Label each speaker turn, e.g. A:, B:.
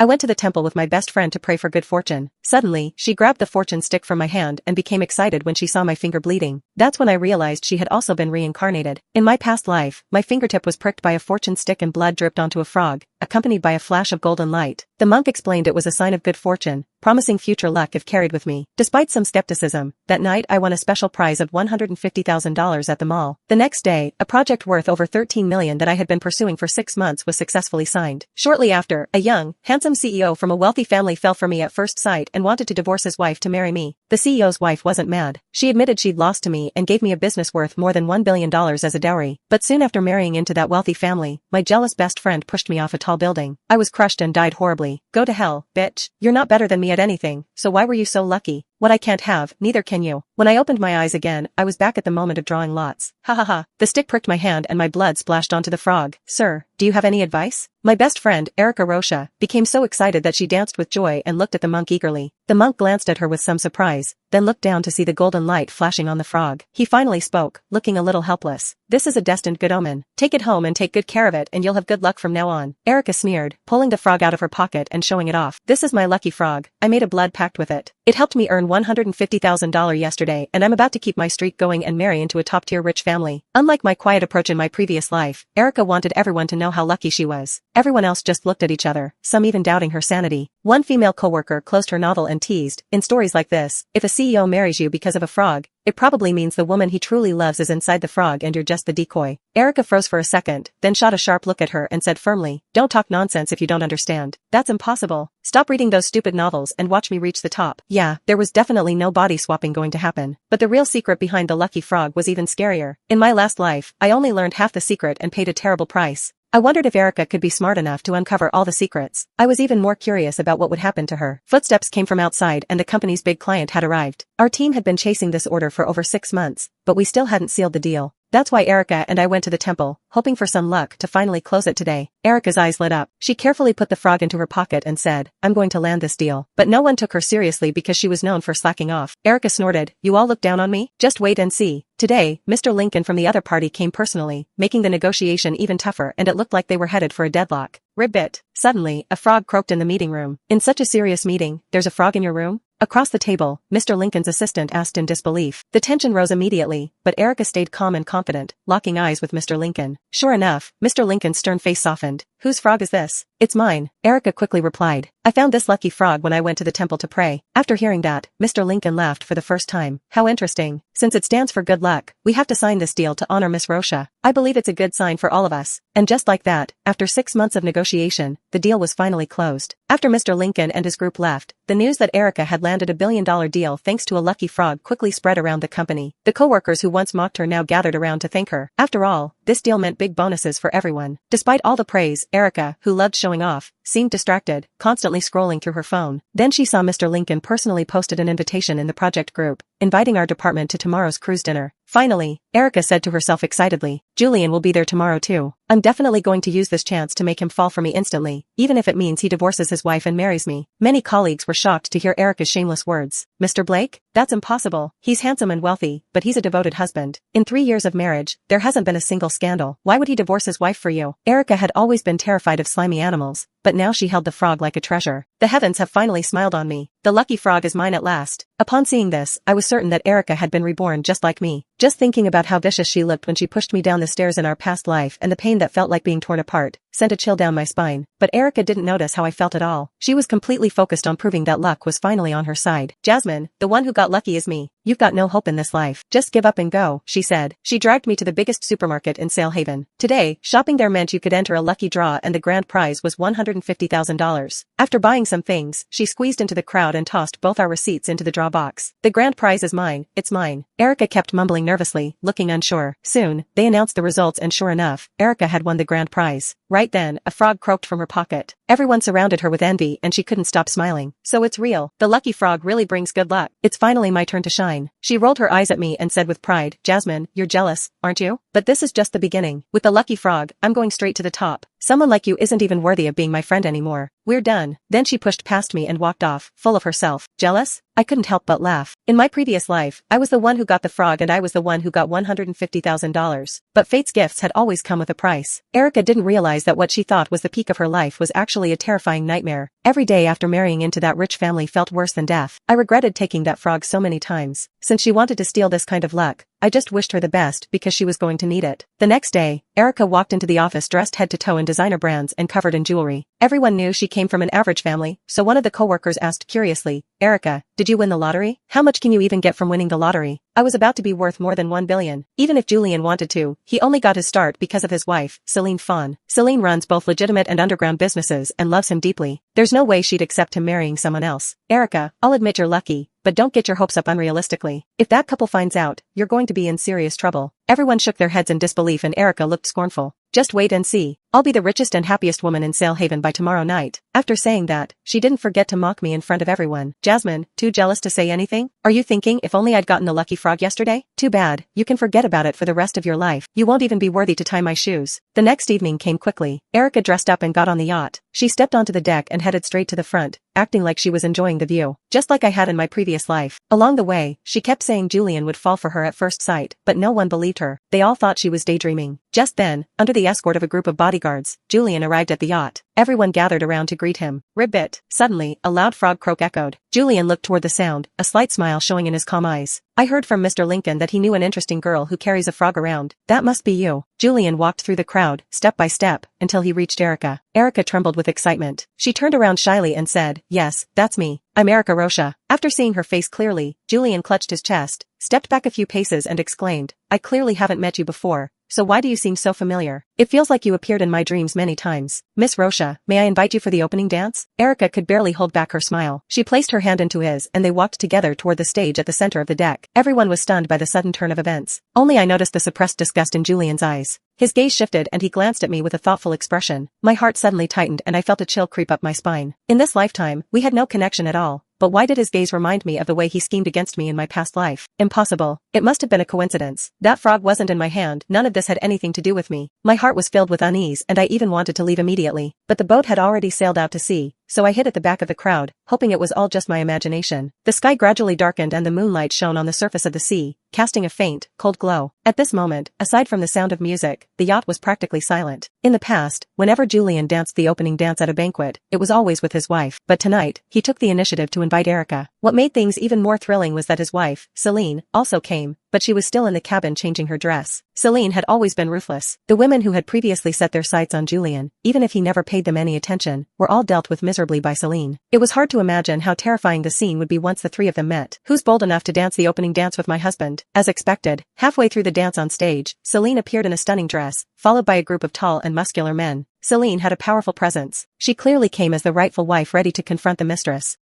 A: I went to the temple with my best friend to pray for good fortune. Suddenly, she grabbed the fortune stick from my hand and became excited when she saw my finger bleeding. That's when I realized she had also been reincarnated. In my past life, my fingertip was pricked by a fortune stick and blood dripped onto a frog, accompanied by a flash of golden light. The monk explained it was a sign of good fortune, promising future luck if carried with me. Despite some skepticism, that night I won a special prize of $150,000 at the mall. The next day, a project worth over $13 million that I had been pursuing for 6 months was successfully signed. Shortly after, a young, handsome CEO from a wealthy family fell for me at first sight and wanted to divorce his wife to marry me. The CEO's wife wasn't mad. She admitted she'd lost to me and gave me a business worth more than $1 billion as a dowry. But soon after marrying into that wealthy family, my jealous best friend pushed me off a tall building. I was crushed and died horribly. Go to hell, bitch. You're not better than me at anything, so why were you so lucky? What I can't have, neither can you. When I opened my eyes again, I was back at the moment of drawing lots. Ha ha ha. The stick pricked my hand and my blood splashed onto the frog. Sir, do you have any advice? My best friend, Erica Rocha, became so excited that she danced with joy and looked at the monk eagerly. The monk glanced at her with some surprise, then looked down to see the golden light flashing on the frog. He finally spoke, looking a little helpless. This is a destined good omen. Take it home and take good care of it and you'll have good luck from now on. Erica sneered, pulling the frog out of her pocket and showing it off. This is my lucky frog. I made a blood pact with it. It helped me earn $150,000 yesterday and I'm about to keep my streak going and marry into a top-tier rich family. Unlike my quiet approach in my previous life, Erica wanted everyone to know how lucky she was. Everyone else just looked at each other, some even doubting her sanity. One female coworker closed her novel and teased, in stories like this, if a CEO marries you because of a frog, it probably means the woman he truly loves is inside the frog and you're just the decoy. Erica froze for a second, then shot a sharp look at her and said firmly, don't talk nonsense if you don't understand. That's impossible. Stop reading those stupid novels and watch me reach the top. Yeah, there was definitely no body swapping going to happen. But the real secret behind the lucky frog was even scarier. In my last life, I only learned half the secret and paid a terrible price. I wondered if Erica could be smart enough to uncover all the secrets. I was even more curious about what would happen to her. Footsteps came from outside and the company's big client had arrived. Our team had been chasing this order for over 6 months, but we still hadn't sealed the deal. That's why Erica and I went to the temple, hoping for some luck to finally close it today. Erica's eyes lit up. She carefully put the frog into her pocket and said, I'm going to land this deal. But no one took her seriously because she was known for slacking off. Erica snorted, you all look down on me? Just wait and see. Today, Mr. Lincoln from the other party came personally, making the negotiation even tougher and it looked like they were headed for a deadlock. Ribbit. Suddenly, a frog croaked in the meeting room. In such a serious meeting, there's a frog in your room? Across the table, Mr. Lincoln's assistant asked in disbelief. The tension rose immediately, but Erica stayed calm and confident, locking eyes with Mr. Lincoln. Sure enough, Mr. Lincoln's stern face softened. Whose frog is this? It's mine, Erica quickly replied. I found this lucky frog when I went to the temple to pray. After hearing that, Mr. Lincoln laughed for the first time. How interesting. Since it stands for good luck, we have to sign this deal to honor Miss Rocha. I believe it's a good sign for all of us. And just like that, after 6 months of negotiation, the deal was finally closed. After Mr. Lincoln and his group left, the news that Erica had landed a billion-dollar deal thanks to a lucky frog quickly spread around the company. The coworkers who once mocked her now gathered around to thank her. After all, this deal meant big bonuses for everyone. Despite all the praise, Erica, who loved showing off, seemed distracted, constantly scrolling through her phone. Then she saw Mr. Lincoln personally posted an invitation in the project group, inviting our department to tomorrow's cruise dinner. Finally, Erica said to herself excitedly, Julian will be there tomorrow too. I'm definitely going to use this chance to make him fall for me instantly, even if it means he divorces his wife and marries me. Many colleagues were shocked to hear Erica's shameless words. Mr. Blake? That's impossible. He's handsome and wealthy, but he's a devoted husband. In 3 years of marriage, there hasn't been a single scandal. Why would he divorce his wife for you? Erica had always been terrified of slimy animals, but now she held the frog like a treasure. The heavens have finally smiled on me. The lucky frog is mine at last. Upon seeing this, I was certain that Erica had been reborn just like me. Just thinking about how vicious she looked when she pushed me down the stairs in our past life and the pain that felt like being torn apart, sent a chill down my spine. But Erica didn't notice how I felt at all. She was completely focused on proving that luck was finally on her side. Jasmine, the one who got lucky is me. You've got no hope in this life. Just give up and go, she said. She dragged me to the biggest supermarket in Sailhaven. Today, shopping there meant you could enter a lucky draw and the grand prize was $150,000. After buying some things, she squeezed into the crowd and tossed both our receipts into the draw box. The grand prize is mine, it's mine. Erica kept mumbling nervously, looking unsure. Soon, they announced the results and sure enough, Erica had won the grand prize. Right then, a frog croaked from her pocket. Everyone surrounded her with envy and she couldn't stop smiling. So it's real. The lucky frog really brings good luck. It's finally my turn to shine. She rolled her eyes at me and said with pride, Jasmine, you're jealous, aren't you? But this is just the beginning. With the lucky frog, I'm going straight to the top. Someone like you isn't even worthy of being my friend anymore. We're done. Then she pushed past me and walked off, full of herself. Jealous? I couldn't help but laugh. In my previous life, I was the one who got the frog and I was the one who got $150,000. But fate's gifts had always come with a price. Erica didn't realize that what she thought was the peak of her life was actually a terrifying nightmare. Every day after marrying into that rich family felt worse than death. I regretted taking that frog so many times. Since she wanted to steal this kind of luck, I just wished her the best because she was going to need it. The next day, Erica walked into the office dressed head to toe in designer brands and covered in jewelry. Everyone knew she came from an average family, so one of the coworkers asked curiously, "Erica, did you win the lottery? How much can you even get from winning the lottery?" I was about to be worth more than 1 billion. Even if Julian wanted to, he only got his start because of his wife, Celine Fawn. Celine runs both legitimate and underground businesses and loves him deeply. There's no way she'd accept him marrying someone else. Erica, I'll admit you're lucky, but don't get your hopes up unrealistically. If that couple finds out, you're going to be in serious trouble. Everyone shook their heads in disbelief and Erica looked scornful. Just wait and see. I'll be the richest and happiest woman in Sailhaven by tomorrow night. After saying that, she didn't forget to mock me in front of everyone. Jasmine, too jealous to say anything? Are you thinking if only I'd gotten a lucky frog yesterday? Too bad, you can forget about it for the rest of your life. You won't even be worthy to tie my shoes. The next evening came quickly. Erica dressed up and got on the yacht. She stepped onto the deck and headed straight to the front, acting like she was enjoying the view. Just like I had in my previous life. Along the way, she kept saying Julian would fall for her at first sight, but no one believed her. They all thought she was daydreaming. Just then, under the escort of a group of bodyguards, Julian arrived at the yacht. Everyone gathered around to greet him. Ribbit. Suddenly, a loud frog croak echoed. Julian looked toward the sound, a slight smile showing in his calm eyes. I heard from Mr. Lincoln that he knew an interesting girl who carries a frog around. That must be you. Julian walked through the crowd, step by step, until he reached Erica. Erica trembled with excitement. She turned around shyly and said, "Yes, that's me. I'm Erica Rocha." After seeing her face clearly, Julian clutched his chest, stepped back a few paces and exclaimed, "I clearly haven't met you before. So why do you seem so familiar? It feels like you appeared in my dreams many times. Miss Rocha, may I invite you for the opening dance?" Erica could barely hold back her smile. She placed her hand into his and they walked together toward the stage at the center of the deck. Everyone was stunned by the sudden turn of events. Only I noticed the suppressed disgust in Julian's eyes. His gaze shifted and he glanced at me with a thoughtful expression. My heart suddenly tightened and I felt a chill creep up my spine. In this lifetime, we had no connection at all. But why did his gaze remind me of the way he schemed against me in my past life? Impossible. It must have been a coincidence. That frog wasn't in my hand. None of this had anything to do with me. My heart was filled with unease and I even wanted to leave immediately. But the boat had already sailed out to sea, so I hid at the back of the crowd, hoping it was all just my imagination. The sky gradually darkened and the moonlight shone on the surface of the sea, casting a faint, cold glow. At this moment, aside from the sound of music, the yacht was practically silent. In the past, whenever Julian danced the opening dance at a banquet, it was always with his wife. But tonight, he took the initiative to invite Erica. What made things even more thrilling was that his wife, Celine, also came, but she was still in the cabin changing her dress. Celine had always been ruthless. The women who had previously set their sights on Julian, even if he never paid them any attention, were all dealt with miserably by Celine. It was hard to imagine how terrifying the scene would be once the three of them met. "Who's bold enough to dance the opening dance with my husband?" As expected, halfway through the dance on stage, Celine appeared in a stunning dress, followed by a group of tall and muscular men. Celine had a powerful presence. She clearly came as the rightful wife ready to confront the mistress.